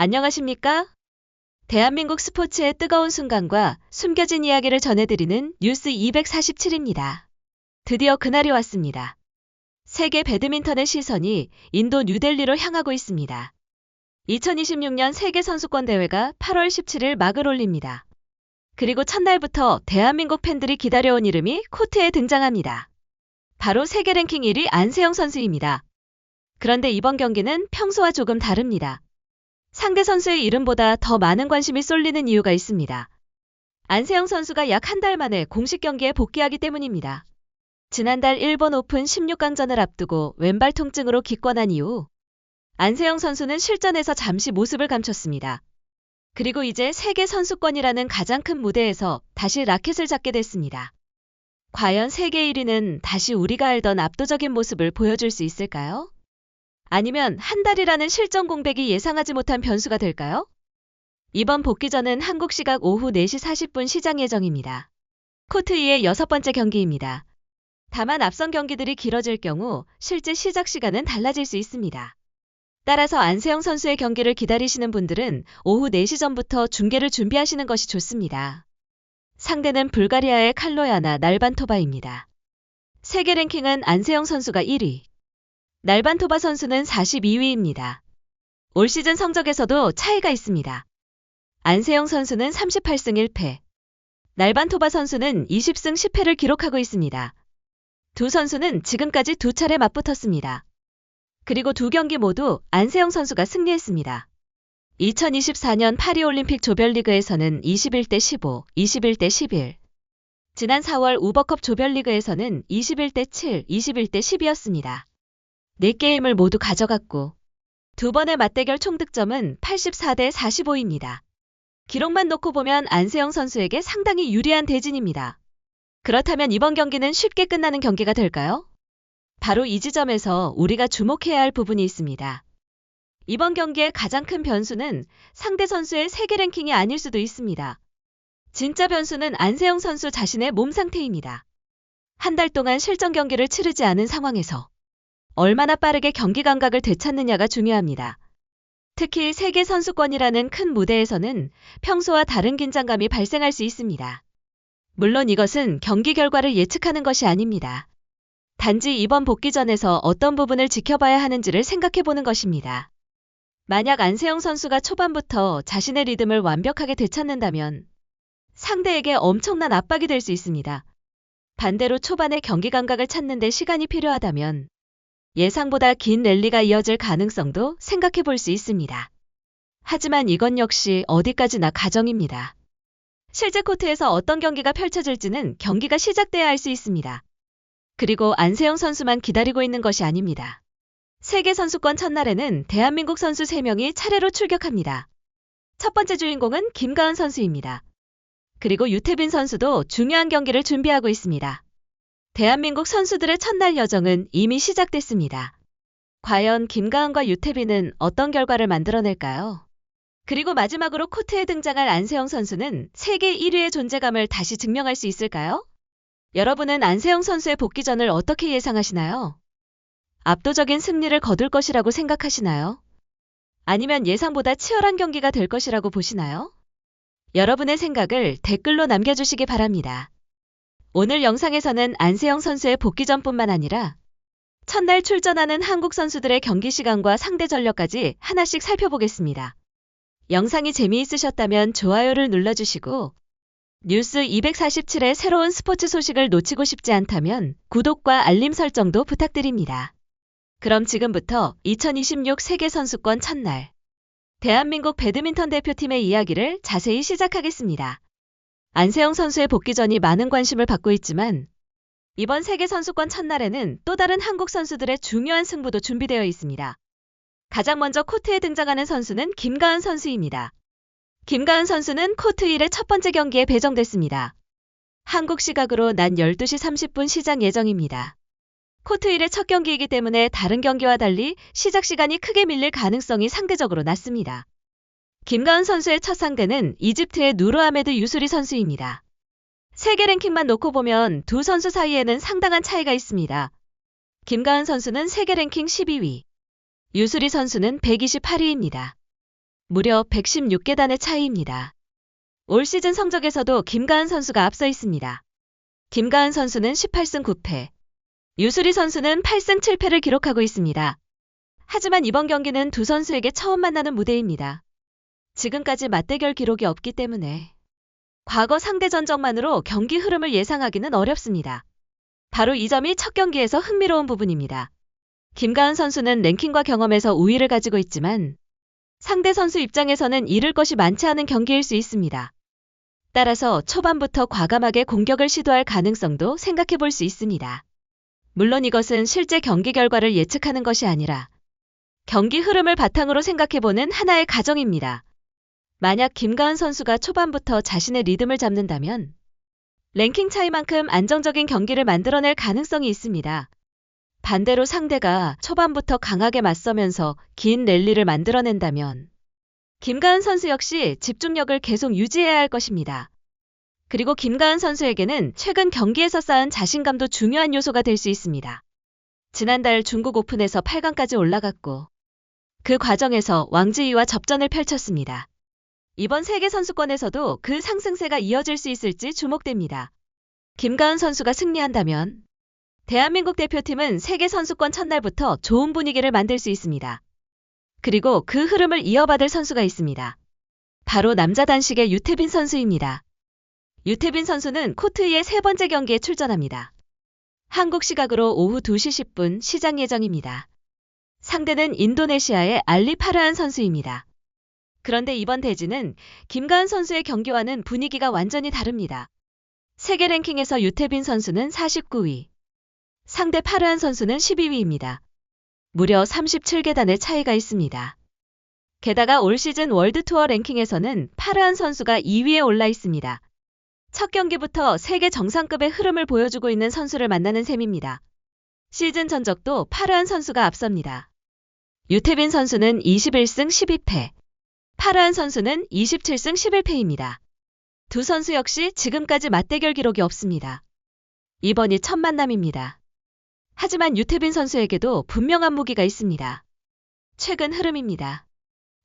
안녕하십니까? 대한민국 스포츠의 뜨거운 순간과 숨겨진 이야기를 전해드리는 뉴스 247입니다. 드디어 그날이 왔습니다. 세계 배드민턴의 시선이 인도 뉴델리로 향하고 있습니다. 2026년 세계선수권대회가 8월 17일 막을 올립니다. 그리고 첫날부터 대한민국 팬들이 기다려온 이름이 코트에 등장합니다. 바로 세계 랭킹 1위 안세영 선수입니다. 그런데 이번 경기는 평소와 조금 다릅니다. 상대 선수의 이름보다 더 많은 관심이 쏠리는 이유가 있습니다. 안세영 선수가 약 한 달 만에 공식 경기에 복귀하기 때문입니다. 지난달 일본 오픈 16강전을 앞두고 왼발 통증으로 기권한 이후 안세영 선수는 실전에서 잠시 모습을 감췄습니다. 그리고 이제 세계 선수권이라는 가장 큰 무대에서 다시 라켓을 잡게 됐습니다. 과연 세계 1위는 다시 우리가 알던 압도적인 모습을 보여줄 수 있을까요? 아니면 한 달이라는 실전 공백이 예상하지 못한 변수가 될까요? 이번 복귀전은 한국 시각 오후 4시 40분 시작 예정입니다. 코트 2의 6번째 경기입니다. 다만 앞선 경기들이 길어질 경우 실제 시작 시간은 달라질 수 있습니다. 따라서 안세영 선수의 경기를 기다리시는 분들은 오후 4시 전부터 중계를 준비하시는 것이 좋습니다. 상대는 불가리아의 칼로야나 날반토바입니다. 세계 랭킹은 안세영 선수가 1위. 날반토바 선수는 42위입니다. 올 시즌 성적에서도 차이가 있습니다. 안세영 선수는 38승 1패, 날반토바 선수는 20승 10패를 기록하고 있습니다. 두 선수는 지금까지 2차례 맞붙었습니다. 그리고 두 경기 모두 안세영 선수가 승리했습니다. 2024년 파리올림픽 조별리그에서는 21대 15, 21대 11. 지난 4월 우버컵 조별리그에서는 21대 7, 21대 10이었습니다. 4게임을 모두 가져갔고 두 번의 맞대결 총득점은 84대 45입니다. 기록만 놓고 보면 안세영 선수에게 상당히 유리한 대진입니다. 그렇다면 이번 경기는 쉽게 끝나는 경기가 될까요? 바로 이 지점에서 우리가 주목해야 할 부분이 있습니다. 이번 경기의 가장 큰 변수는 상대 선수의 세계 랭킹이 아닐 수도 있습니다. 진짜 변수는 안세영 선수 자신의 몸 상태입니다. 한 달 동안 실전 경기를 치르지 않은 상황에서 얼마나 빠르게 경기 감각을 되찾느냐가 중요합니다. 특히 세계 선수권이라는 큰 무대에서는 평소와 다른 긴장감이 발생할 수 있습니다. 물론 이것은 경기 결과를 예측하는 것이 아닙니다. 단지 이번 복귀전에서 어떤 부분을 지켜봐야 하는지를 생각해보는 것입니다. 만약 안세영 선수가 초반부터 자신의 리듬을 완벽하게 되찾는다면 상대에게 엄청난 압박이 될 수 있습니다. 반대로 초반에 경기 감각을 찾는 데 시간이 필요하다면 예상보다 긴 랠리가 이어질 가능성도 생각해 볼 수 있습니다. 하지만 이건 역시 어디까지나 가정입니다. 실제 코트에서 어떤 경기가 펼쳐질지는 경기가 시작돼야 알 수 있습니다. 그리고 안세영 선수만 기다리고 있는 것이 아닙니다. 세계선수권 첫날에는 대한민국 선수 3명이 차례로 출격합니다. 첫 번째 주인공은 김가은 선수입니다. 그리고 유태빈 선수도 중요한 경기를 준비하고 있습니다. 대한민국 선수들의 첫날 여정은 이미 시작됐습니다. 과연 김가은과 유태빈은 어떤 결과를 만들어낼까요? 그리고 마지막으로 코트에 등장할 안세영 선수는 세계 1위의 존재감을 다시 증명할 수 있을까요? 여러분은 안세영 선수의 복귀전을 어떻게 예상하시나요? 압도적인 승리를 거둘 것이라고 생각하시나요? 아니면 예상보다 치열한 경기가 될 것이라고 보시나요? 여러분의 생각을 댓글로 남겨주시기 바랍니다. 오늘 영상에서는 안세영 선수의 복귀전뿐만 아니라 첫날 출전하는 한국 선수들의 경기 시간과 상대 전력까지 하나씩 살펴보겠습니다. 영상이 재미있으셨다면 좋아요를 눌러주시고 뉴스 247의 새로운 스포츠 소식을 놓치고 싶지 않다면 구독과 알림 설정도 부탁드립니다. 그럼 지금부터 2026 세계선수권 첫날 대한민국 배드민턴 대표팀의 이야기를 자세히 시작하겠습니다. 안세영 선수의 복귀전이 많은 관심을 받고 있지만 이번 세계선수권 첫날에는 또 다른 한국 선수들의 중요한 승부도 준비되어 있습니다. 가장 먼저 코트에 등장하는 선수는 김가은 선수입니다. 김가은 선수는 코트 1의 첫 번째 경기에 배정됐습니다. 한국 시각으로 낮 12시 30분 시작 예정입니다. 코트 1의 첫 경기이기 때문에 다른 경기와 달리 시작 시간이 크게 밀릴 가능성이 상대적으로 낮습니다. 김가은 선수의 첫 상대는 이집트의 누르 아메드 유수리 선수입니다. 세계 랭킹만 놓고 보면 두 선수 사이에는 상당한 차이가 있습니다. 김가은 선수는 세계 랭킹 12위, 유수리 선수는 128위입니다. 무려 116계단의 차이입니다. 올 시즌 성적에서도 김가은 선수가 앞서 있습니다. 김가은 선수는 18승 9패, 유수리 선수는 8승 7패를 기록하고 있습니다. 하지만 이번 경기는 두 선수에게 처음 만나는 무대입니다. 지금까지 맞대결 기록이 없기 때문에 과거 상대 전적만으로 경기 흐름을 예상하기는 어렵습니다. 바로 이 점이 첫 경기에서 흥미로운 부분입니다. 김가은 선수는 랭킹과 경험에서 우위를 가지고 있지만 상대 선수 입장에서는 잃을 것이 많지 않은 경기일 수 있습니다. 따라서 초반부터 과감하게 공격을 시도할 가능성도 생각해 볼 수 있습니다. 물론 이것은 실제 경기 결과를 예측하는 것이 아니라 경기 흐름을 바탕으로 생각해보는 하나의 가정입니다. 만약 김가은 선수가 초반부터 자신의 리듬을 잡는다면 랭킹 차이만큼 안정적인 경기를 만들어낼 가능성이 있습니다. 반대로 상대가 초반부터 강하게 맞서면서 긴 랠리를 만들어낸다면 김가은 선수 역시 집중력을 계속 유지해야 할 것입니다. 그리고 김가은 선수에게는 최근 경기에서 쌓은 자신감도 중요한 요소가 될 수 있습니다. 지난달 중국 오픈에서 8강까지 올라갔고 그 과정에서 왕지이와 접전을 펼쳤습니다. 이번 세계선수권에서도 그 상승세가 이어질 수 있을지 주목됩니다. 김가은 선수가 승리한다면 대한민국 대표팀은 세계선수권 첫날부터 좋은 분위기를 만들 수 있습니다. 그리고 그 흐름을 이어받을 선수가 있습니다. 바로 남자 단식의 유태빈 선수입니다. 유태빈 선수는 코트 위의 세 번째 경기에 출전합니다. 한국 시각으로 오후 2시 10분 시작 예정입니다. 상대는 인도네시아의 알리 파르한 선수입니다. 그런데 이번 대진은 김가은 선수의 경기와는 분위기가 완전히 다릅니다. 세계 랭킹에서 유태빈 선수는 49위, 상대 파르한 선수는 12위입니다. 무려 37계단의 차이가 있습니다. 게다가 올 시즌 월드투어 랭킹에서는 파르한 선수가 2위에 올라 있습니다. 첫 경기부터 세계 정상급의 흐름을 보여주고 있는 선수를 만나는 셈입니다. 시즌 전적도 파르한 선수가 앞섭니다. 유태빈 선수는 21승 12패, 파르한 선수는 27승 11패입니다. 두 선수 역시 지금까지 맞대결 기록이 없습니다. 이번이 첫 만남입니다. 하지만 유태빈 선수에게도 분명한 무기가 있습니다. 최근 흐름입니다.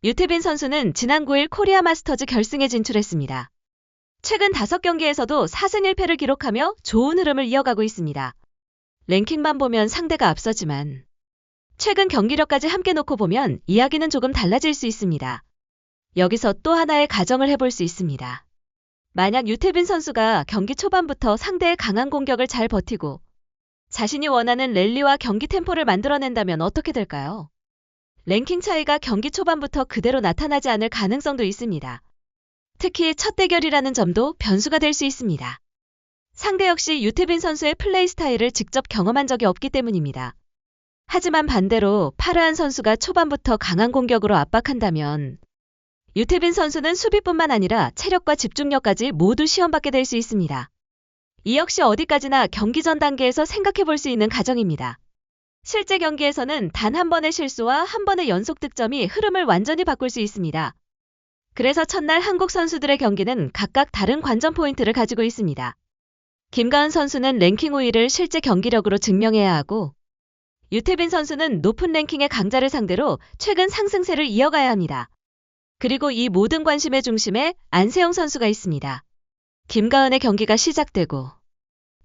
유태빈 선수는 지난 9일 코리아 마스터즈 결승에 진출했습니다. 최근 5경기에서도 4승 1패를 기록하며 좋은 흐름을 이어가고 있습니다. 랭킹만 보면 상대가 앞서지만 최근 경기력까지 함께 놓고 보면 이야기는 조금 달라질 수 있습니다. 여기서 또 하나의 가정을 해볼 수 있습니다. 만약 유태빈 선수가 경기 초반부터 상대의 강한 공격을 잘 버티고 자신이 원하는 랠리와 경기 템포를 만들어낸다면 어떻게 될까요? 랭킹 차이가 경기 초반부터 그대로 나타나지 않을 가능성도 있습니다. 특히 첫 대결이라는 점도 변수가 될 수 있습니다. 상대 역시 유태빈 선수의 플레이 스타일을 직접 경험한 적이 없기 때문입니다. 하지만 반대로 파르한 선수가 초반부터 강한 공격으로 압박한다면 유태빈 선수는 수비뿐만 아니라 체력과 집중력까지 모두 시험받게 될 수 있습니다. 이 역시 어디까지나 경기 전 단계에서 생각해 볼 수 있는 가정입니다. 실제 경기에서는 단 한 번의 실수와 한 번의 연속 득점이 흐름을 완전히 바꿀 수 있습니다. 그래서 첫날 한국 선수들의 경기는 각각 다른 관전 포인트를 가지고 있습니다. 김가은 선수는 랭킹 우위를 실제 경기력으로 증명해야 하고 유태빈 선수는 높은 랭킹의 강자를 상대로 최근 상승세를 이어가야 합니다. 그리고 이 모든 관심의 중심에 안세영 선수가 있습니다. 김가은의 경기가 시작되고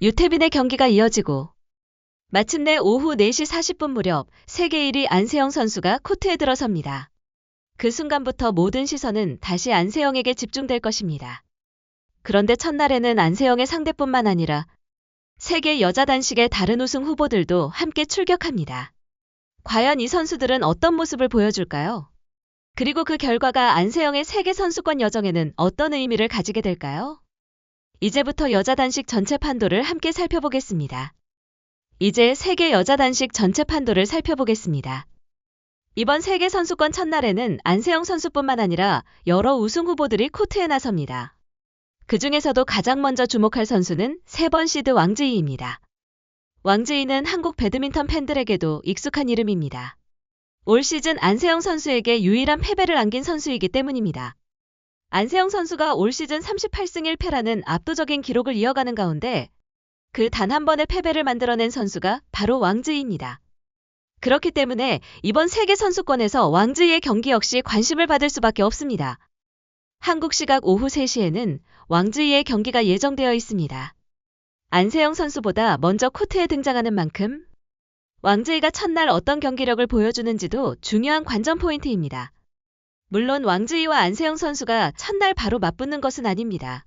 유태빈의 경기가 이어지고 마침내 오후 4시 40분 무렵 세계 1위 안세영 선수가 코트에 들어섭니다. 그 순간부터 모든 시선은 다시 안세영에게 집중될 것입니다. 그런데 첫날에는 안세영의 상대뿐만 아니라 세계 여자 단식의 다른 우승 후보들도 함께 출격합니다. 과연 이 선수들은 어떤 모습을 보여줄까요? 그리고 그 결과가 안세영의 세계 선수권 여정에는 어떤 의미를 가지게 될까요? 이제부터 여자 단식 전체 판도를 함께 살펴보겠습니다. 이제 세계 여자 단식 전체 판도를 살펴보겠습니다. 이번 세계 선수권 첫날에는 안세영 선수뿐만 아니라 여러 우승 후보들이 코트에 나섭니다. 그 중에서도 가장 먼저 주목할 선수는 3번 시드 왕지이입니다. 왕지이는 한국 배드민턴 팬들에게도 익숙한 이름입니다. 올 시즌 안세영 선수에게 유일한 패배를 안긴 선수이기 때문입니다. 안세영 선수가 올 시즌 38승 1패라는 압도적인 기록을 이어가는 가운데 그 단 한 번의 패배를 만들어낸 선수가 바로 왕지이입니다. 그렇기 때문에 이번 세계 선수권에서 왕즈이의 경기 역시 관심을 받을 수밖에 없습니다. 한국 시각 오후 3시에는 왕즈이의 경기가 예정되어 있습니다. 안세영 선수보다 먼저 코트에 등장하는 만큼 왕즈이가 첫날 어떤 경기력을 보여주는지도 중요한 관전 포인트입니다. 물론 왕즈이와 안세영 선수가 첫날 바로 맞붙는 것은 아닙니다.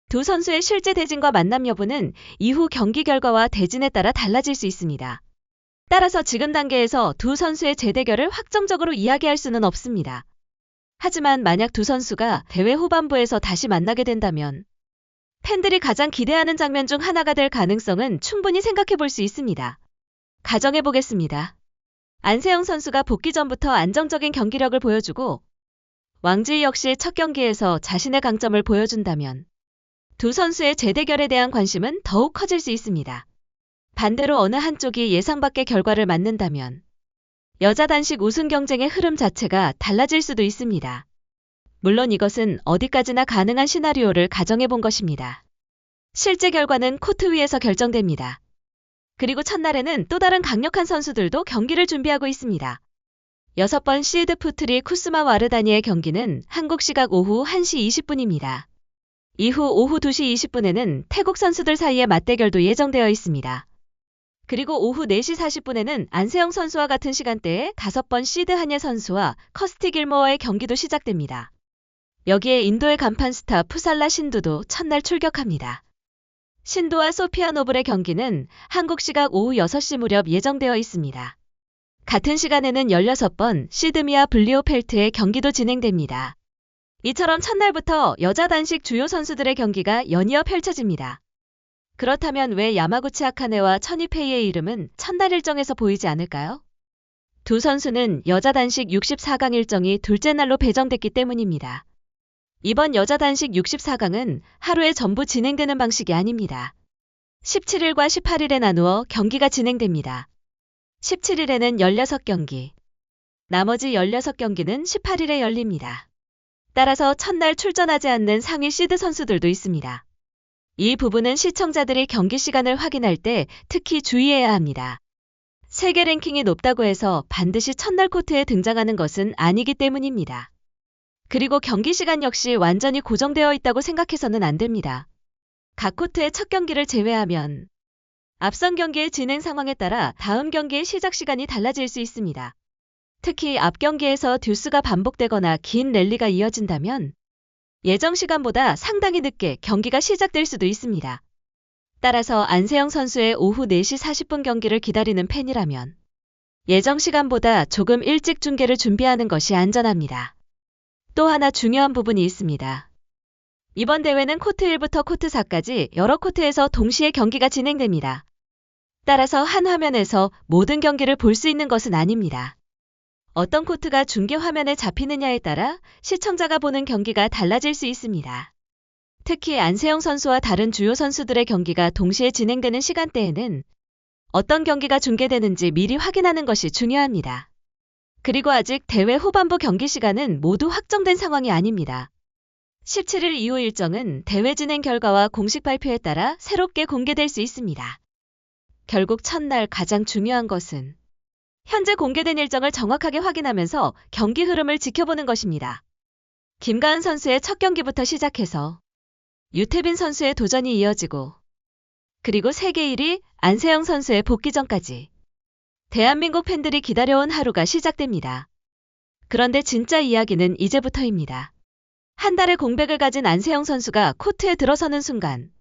두 선수의 실제 대진과 만남 여부는 이후 경기 결과와 대진에 따라 달라질 수 있습니다. 따라서 지금 단계에서 두 선수의 재대결을 확정적으로 이야기할 수는 없습니다. 하지만 만약 두 선수가 대회 후반부에서 다시 만나게 된다면 팬들이 가장 기대하는 장면 중 하나가 될 가능성은 충분히 생각해 볼 수 있습니다. 가정해 보겠습니다. 안세영 선수가 복귀 전부터 안정적인 경기력을 보여주고 왕즈이 역시 첫 경기에서 자신의 강점을 보여준다면 두 선수의 재대결에 대한 관심은 더욱 커질 수 있습니다. 반대로 어느 한쪽이 예상 밖의 결과를 맞는다면 여자 단식 우승 경쟁의 흐름 자체가 달라질 수도 있습니다. 물론 이것은 어디까지나 가능한 시나리오를 가정해 본 것입니다. 실제 결과는 코트 위에서 결정됩니다. 그리고 첫날에는 또 다른 강력한 선수들도 경기를 준비하고 있습니다. 6번 시드 푸트리 쿠스마 와르다니의 경기는 한국 시각 오후 1시 20분입니다. 이후 오후 2시 20분에는 태국 선수들 사이의 맞대결도 예정되어 있습니다. 그리고 오후 4시 40분에는 안세영 선수와 같은 시간대에 5번 시드 한예 선수와 커스티 길모어의 경기도 시작됩니다. 여기에 인도의 간판 스타 푸살라 신두도 첫날 출격합니다. 신두와 소피아 노블의 경기는 한국 시각 오후 6시 무렵 예정되어 있습니다. 같은 시간에는 16번 시드미아 블리오펠트의 경기도 진행됩니다. 이처럼 첫날부터 여자 단식 주요 선수들의 경기가 연이어 펼쳐집니다. 그렇다면 왜 야마구치 아카네와 천이페이의 이름은 첫날 일정에서 보이지 않을까요? 두 선수는 여자 단식 64강 일정이 둘째 날로 배정됐기 때문입니다. 이번 여자 단식 64강은 하루에 전부 진행되는 방식이 아닙니다. 17일과 18일에 나누어 경기가 진행됩니다. 17일에는 16경기, 나머지 16경기는 18일에 열립니다. 따라서 첫날 출전하지 않는 상위 시드 선수들도 있습니다. 이 부분은 시청자들이 경기 시간을 확인할 때 특히 주의해야 합니다. 세계 랭킹이 높다고 해서 반드시 첫날 코트에 등장하는 것은 아니기 때문입니다. 그리고 경기 시간 역시 완전히 고정되어 있다고 생각해서는 안 됩니다. 각 코트의 첫 경기를 제외하면 앞선 경기의 진행 상황에 따라 다음 경기의 시작 시간이 달라질 수 있습니다. 특히 앞 경기에서 듀스가 반복되거나 긴 랠리가 이어진다면 예정 시간보다 상당히 늦게 경기가 시작될 수도 있습니다. 따라서 안세영 선수의 오후 4시 40분 경기를 기다리는 팬이라면 예정 시간보다 조금 일찍 중계를 준비하는 것이 안전합니다. 또 하나 중요한 부분이 있습니다. 이번 대회는 코트 1부터 코트 4까지 여러 코트에서 동시에 경기가 진행됩니다. 따라서 한 화면에서 모든 경기를 볼 수 있는 것은 아닙니다. 어떤 코트가 중계 화면에 잡히느냐에 따라 시청자가 보는 경기가 달라질 수 있습니다. 특히 안세영 선수와 다른 주요 선수들의 경기가 동시에 진행되는 시간대에는 어떤 경기가 중계되는지 미리 확인하는 것이 중요합니다. 그리고 아직 대회 후반부 경기 시간은 모두 확정된 상황이 아닙니다. 17일 이후 일정은 대회 진행 결과와 공식 발표에 따라 새롭게 공개될 수 있습니다. 결국 첫날 가장 중요한 것은 현재 공개된 일정을 정확하게 확인하면서 경기 흐름을 지켜보는 것입니다. 김가은 선수의 첫 경기부터 시작해서 유태빈 선수의 도전이 이어지고 그리고 세계 1위 안세영 선수의 복귀전까지 대한민국 팬들이 기다려온 하루가 시작됩니다. 그런데 진짜 이야기는 이제부터입니다. 한 달의 공백을 가진 안세영 선수가 코트에 들어서는 순간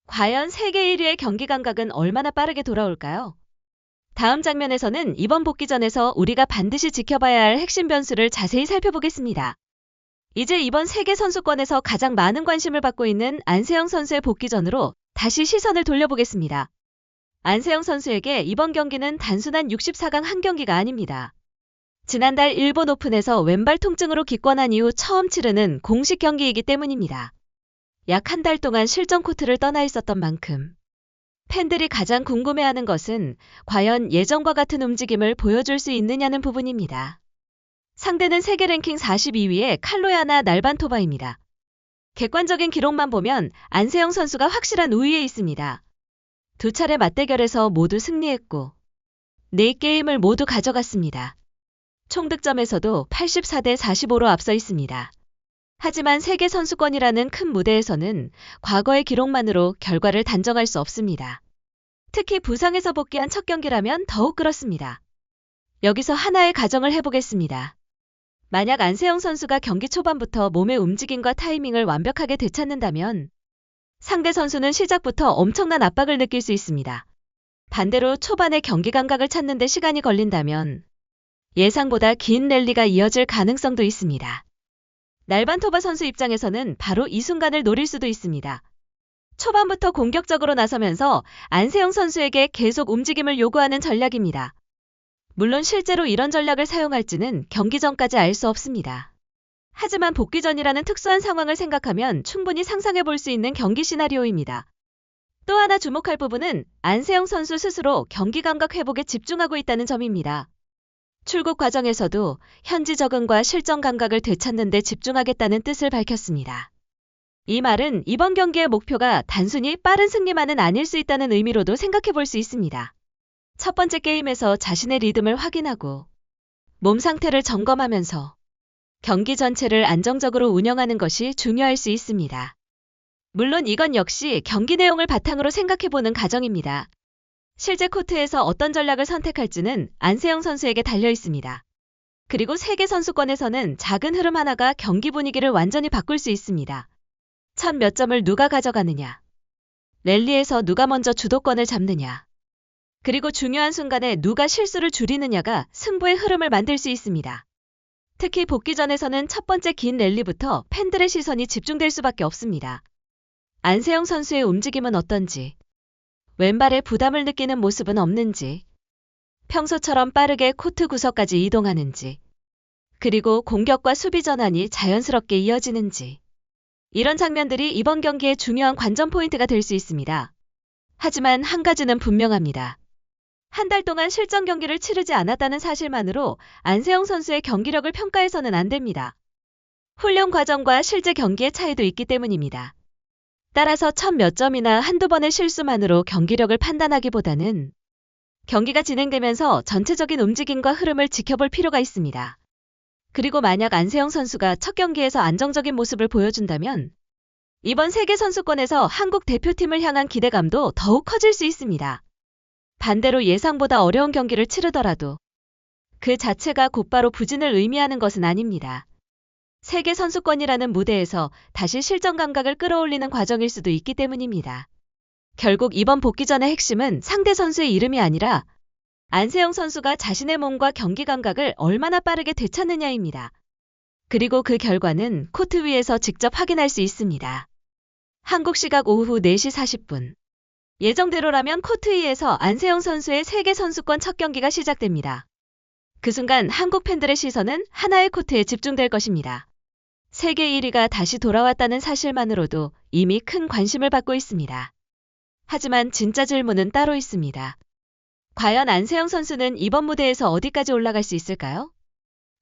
과연 세계 1위의 경기 감각은 얼마나 빠르게 돌아올까요? 다음 장면에서는 이번 복귀전에서 우리가 반드시 지켜봐야 할 핵심 변수를 자세히 살펴보겠습니다. 이제 이번 세계 선수권에서 가장 많은 관심을 받고 있는 안세영 선수의 복귀전으로 다시 시선을 돌려보겠습니다. 안세영 선수에게 이번 경기는 단순한 64강 한 경기가 아닙니다. 지난달 일본 오픈에서 왼발 통증으로 기권한 이후 처음 치르는 공식 경기이기 때문입니다. 약 한 달 동안 실전 코트를 떠나 있었던 만큼 팬들이 가장 궁금해하는 것은 과연 예전과 같은 움직임을 보여줄 수 있느냐는 부분입니다. 상대는 세계 랭킹 42위의 칼로야나 날반토바입니다. 객관적인 기록만 보면 안세영 선수가 확실한 우위에 있습니다. 두 차례 맞대결에서 모두 승리했고 4게임을 모두 가져갔습니다. 총 득점에서도 84대 45로 앞서 있습니다. 하지만 세계 선수권이라는 큰 무대에서는 과거의 기록만으로 결과를 단정할 수 없습니다. 특히 부상에서 복귀한 첫 경기라면 더욱 그렇습니다. 여기서 하나의 가정을 해보겠습니다. 만약 안세영 선수가 경기 초반부터 몸의 움직임과 타이밍을 완벽하게 되찾는다면 상대 선수는 시작부터 엄청난 압박을 느낄 수 있습니다. 반대로 초반에 경기 감각을 찾는 데 시간이 걸린다면 예상보다 긴 랠리가 이어질 가능성도 있습니다. 날반토바 선수 입장에서는 바로 이 순간을 노릴 수도 있습니다. 초반부터 공격적으로 나서면서 안세영 선수에게 계속 움직임을 요구하는 전략입니다. 물론 실제로 이런 전략을 사용할지는 경기 전까지 알 수 없습니다. 하지만 복귀 전이라는 특수한 상황을 생각하면 충분히 상상해 볼 수 있는 경기 시나리오입니다. 또 하나 주목할 부분은 안세영 선수 스스로 경기 감각 회복에 집중하고 있다는 점입니다. 출국 과정에서도 현지 적응과 실전 감각을 되찾는 데 집중하겠다는 뜻을 밝혔습니다. 이 말은 이번 경기의 목표가 단순히 빠른 승리만은 아닐 수 있다는 의미로도 생각해 볼 수 있습니다. 첫 번째 게임에서 자신의 리듬을 확인하고 몸 상태를 점검하면서 경기 전체를 안정적으로 운영하는 것이 중요할 수 있습니다. 물론 이건 역시 경기 내용을 바탕으로 생각해보는 과정입니다. 실제 코트에서 어떤 전략을 선택할지는 안세영 선수에게 달려 있습니다. 그리고 세계 선수권에서는 작은 흐름 하나가 경기 분위기를 완전히 바꿀 수 있습니다. 첫 몇 점을 누가 가져가느냐, 랠리에서 누가 먼저 주도권을 잡느냐, 그리고 중요한 순간에 누가 실수를 줄이느냐가 승부의 흐름을 만들 수 있습니다. 특히 복귀전에서는 첫 번째 긴 랠리부터 팬들의 시선이 집중될 수밖에 없습니다. 안세영 선수의 움직임은 어떤지, 왼발에 부담을 느끼는 모습은 없는지, 평소처럼 빠르게 코트 구석까지 이동하는지, 그리고 공격과 수비 전환이 자연스럽게 이어지는지, 이런 장면들이 이번 경기의 중요한 관전 포인트가 될 수 있습니다. 하지만 한 가지는 분명합니다. 한 달 동안 실전 경기를 치르지 않았다는 사실만으로 안세영 선수의 경기력을 평가해서는 안 됩니다. 훈련 과정과 실제 경기의 차이도 있기 때문입니다. 따라서 첫 몇 점이나 한두 번의 실수만으로 경기력을 판단하기보다는 경기가 진행되면서 전체적인 움직임과 흐름을 지켜볼 필요가 있습니다. 그리고 만약 안세영 선수가 첫 경기에서 안정적인 모습을 보여준다면 이번 세계선수권에서 한국 대표팀을 향한 기대감도 더욱 커질 수 있습니다. 반대로 예상보다 어려운 경기를 치르더라도 그 자체가 곧바로 부진을 의미하는 것은 아닙니다. 세계선수권이라는 무대에서 다시 실전 감각을 끌어올리는 과정일 수도 있기 때문입니다. 결국 이번 복귀전의 핵심은 상대 선수의 이름이 아니라 안세영 선수가 자신의 몸과 경기 감각을 얼마나 빠르게 되찾느냐입니다. 그리고 그 결과는 코트 위에서 직접 확인할 수 있습니다. 한국 시각 오후 4시 40분. 예정대로라면 코트 위에서 안세영 선수의 세계선수권 첫 경기가 시작됩니다. 그 순간 한국 팬들의 시선은 하나의 코트에 집중될 것입니다. 세계 1위가 다시 돌아왔다는 사실만으로도 이미 큰 관심을 받고 있습니다. 하지만 진짜 질문은 따로 있습니다. 과연 안세영 선수는 이번 무대에서 어디까지 올라갈 수 있을까요?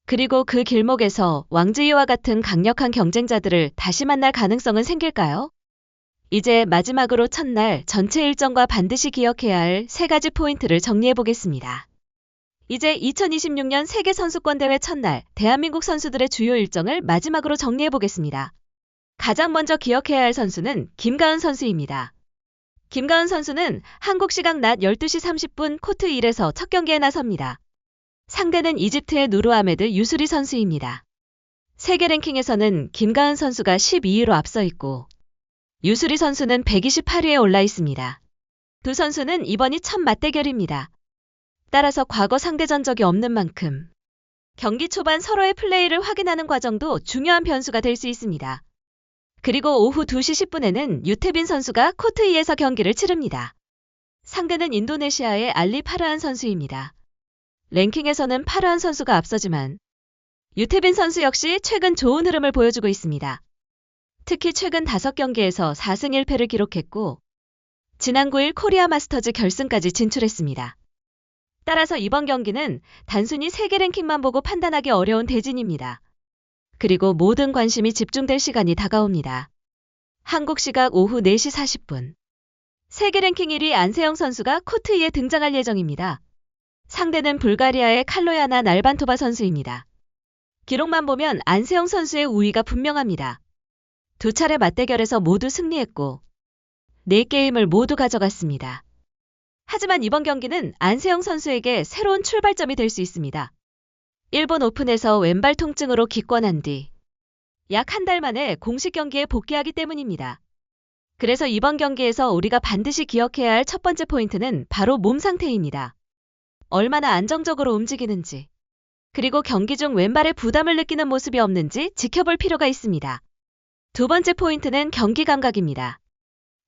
그리고 그 길목에서 왕지희와 같은 강력한 경쟁자들을 다시 만날 가능성은 생길까요? 이제 마지막으로 첫날 전체 일정과 반드시 기억해야 할 3가지 포인트를 정리해 보겠습니다. 이제 2026년 세계선수권대회 첫날 대한민국 선수들의 주요 일정을 마지막으로 정리해 보겠습니다. 가장 먼저 기억해야 할 선수는 김가은 선수입니다. 김가은 선수는 한국 시각 낮 12시 30분 코트 1에서 첫 경기에 나섭니다. 상대는 이집트의 누르 아메드 유수리 선수입니다. 세계 랭킹에서는 김가은 선수가 12위로 앞서 있고 유수리 선수는 128위에 올라 있습니다. 두 선수는 이번이 첫 맞대결입니다. 따라서 과거 상대 전적이 없는 만큼 경기 초반 서로의 플레이를 확인하는 과정도 중요한 변수가 될 수 있습니다. 그리고 오후 2시 10분에는 유태빈 선수가 코트 2에서 경기를 치릅니다. 상대는 인도네시아의 알리 파르한 선수입니다. 랭킹에서는 파르한 선수가 앞서지만 유태빈 선수 역시 최근 좋은 흐름을 보여주고 있습니다. 특히 최근 5경기에서 4승 1패를 기록했고 지난 9일 코리아 마스터즈 결승까지 진출했습니다. 따라서 이번 경기는 단순히 세계 랭킹만 보고 판단하기 어려운 대진입니다. 그리고 모든 관심이 집중될 시간이 다가옵니다. 한국 시각 오후 4시 40분. 세계 랭킹 1위 안세영 선수가 코트 2에 등장할 예정입니다. 상대는 불가리아의 칼로야나 날반토바 선수입니다. 기록만 보면 안세영 선수의 우위가 분명합니다. 두 차례 맞대결에서 모두 승리했고 4게임을 모두 가져갔습니다. 하지만 이번 경기는 안세영 선수에게 새로운 출발점이 될 수 있습니다. 일본 오픈에서 왼발 통증으로 기권한 뒤 약 한 달 만에 공식 경기에 복귀하기 때문입니다. 그래서 이번 경기에서 우리가 반드시 기억해야 할 첫 번째 포인트는 바로 몸 상태입니다. 얼마나 안정적으로 움직이는지, 그리고 경기 중 왼발에 부담을 느끼는 모습이 없는지 지켜볼 필요가 있습니다. 두 번째 포인트는 경기 감각입니다.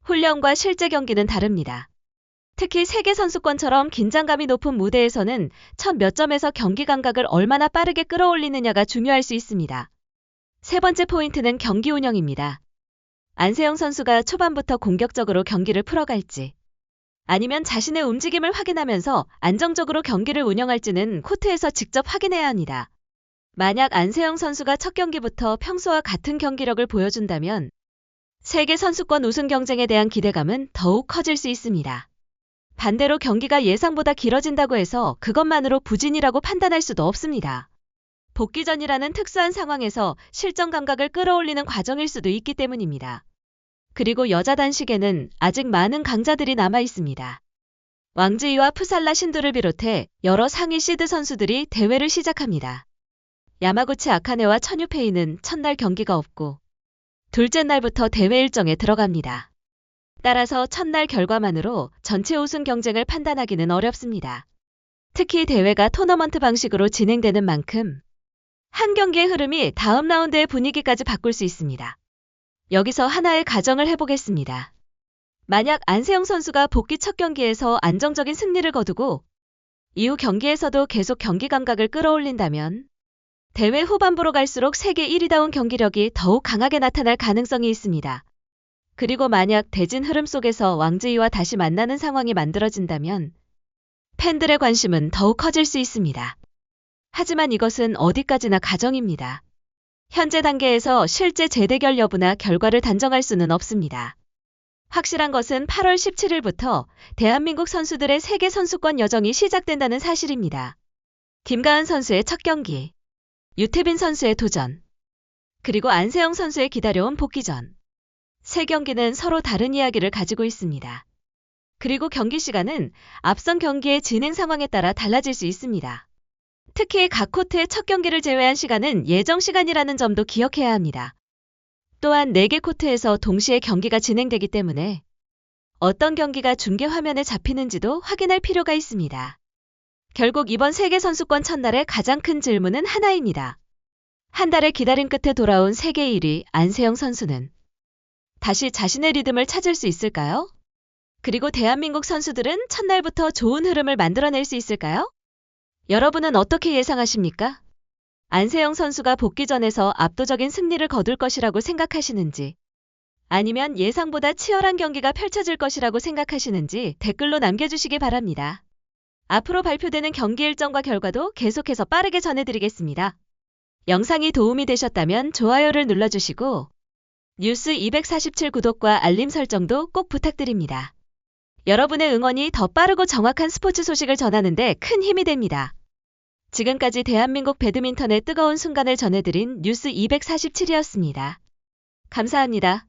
훈련과 실제 경기는 다릅니다. 특히 세계 선수권처럼 긴장감이 높은 무대에서는 첫 몇 점에서 경기 감각을 얼마나 빠르게 끌어올리느냐가 중요할 수 있습니다. 세 번째 포인트는 경기 운영입니다. 안세영 선수가 초반부터 공격적으로 경기를 풀어갈지, 아니면 자신의 움직임을 확인하면서 안정적으로 경기를 운영할지는 코트에서 직접 확인해야 합니다. 만약 안세영 선수가 첫 경기부터 평소와 같은 경기력을 보여준다면 세계 선수권 우승 경쟁에 대한 기대감은 더욱 커질 수 있습니다. 반대로 경기가 예상보다 길어진다고 해서 그것만으로 부진이라고 판단할 수도 없습니다. 복귀 전이라는 특수한 상황에서 실전 감각을 끌어올리는 과정일 수도 있기 때문입니다. 그리고 여자 단식에는 아직 많은 강자들이 남아 있습니다. 왕지이와 푸살라 신두를 비롯해 여러 상위 시드 선수들이 대회를 시작합니다. 야마구치 아카네와 천유페이는 첫날 경기가 없고 둘째 날부터 대회 일정에 들어갑니다. 따라서 첫날 결과만으로 전체 우승 경쟁을 판단하기는 어렵습니다. 특히 대회가 토너먼트 방식으로 진행되는 만큼 한 경기의 흐름이 다음 라운드의 분위기까지 바꿀 수 있습니다. 여기서 하나의 가정을 해보겠습니다. 만약 안세영 선수가 복귀 첫 경기에서 안정적인 승리를 거두고 이후 경기에서도 계속 경기 감각을 끌어올린다면 대회 후반부로 갈수록 세계 1위다운 경기력이 더욱 강하게 나타날 가능성이 있습니다. 그리고 만약 대진 흐름 속에서 왕지이와 다시 만나는 상황이 만들어진다면 팬들의 관심은 더욱 커질 수 있습니다. 하지만 이것은 어디까지나 가정입니다. 현재 단계에서 실제 재대결 여부나 결과를 단정할 수는 없습니다. 확실한 것은 8월 17일부터 대한민국 선수들의 세계 선수권 여정이 시작된다는 사실입니다. 김가은 선수의 첫 경기, 유태빈 선수의 도전, 그리고 안세영 선수의 기다려온 복귀전. 세 경기는 서로 다른 이야기를 가지고 있습니다. 그리고 경기 시간은 앞선 경기의 진행 상황에 따라 달라질 수 있습니다. 특히 각 코트의 첫 경기를 제외한 시간은 예정 시간이라는 점도 기억해야 합니다. 또한 4개 코트에서 동시에 경기가 진행되기 때문에 어떤 경기가 중계 화면에 잡히는지도 확인할 필요가 있습니다. 결국 이번 세계선수권 첫날의 가장 큰 질문은 하나입니다. 한 달의 기다림 끝에 돌아온 세계 1위 안세영 선수는 다시 자신의 리듬을 찾을 수 있을까요? 그리고 대한민국 선수들은 첫날부터 좋은 흐름을 만들어낼 수 있을까요? 여러분은 어떻게 예상하십니까? 안세영 선수가 복귀전에서 압도적인 승리를 거둘 것이라고 생각하시는지, 아니면 예상보다 치열한 경기가 펼쳐질 것이라고 생각하시는지 댓글로 남겨주시기 바랍니다. 앞으로 발표되는 경기 일정과 결과도 계속해서 빠르게 전해드리겠습니다. 영상이 도움이 되셨다면 좋아요를 눌러주시고 뉴스 247 구독과 알림 설정도 꼭 부탁드립니다. 여러분의 응원이 더 빠르고 정확한 스포츠 소식을 전하는 데 큰 힘이 됩니다. 지금까지 대한민국 배드민턴의 뜨거운 순간을 전해드린 뉴스 247이었습니다. 감사합니다.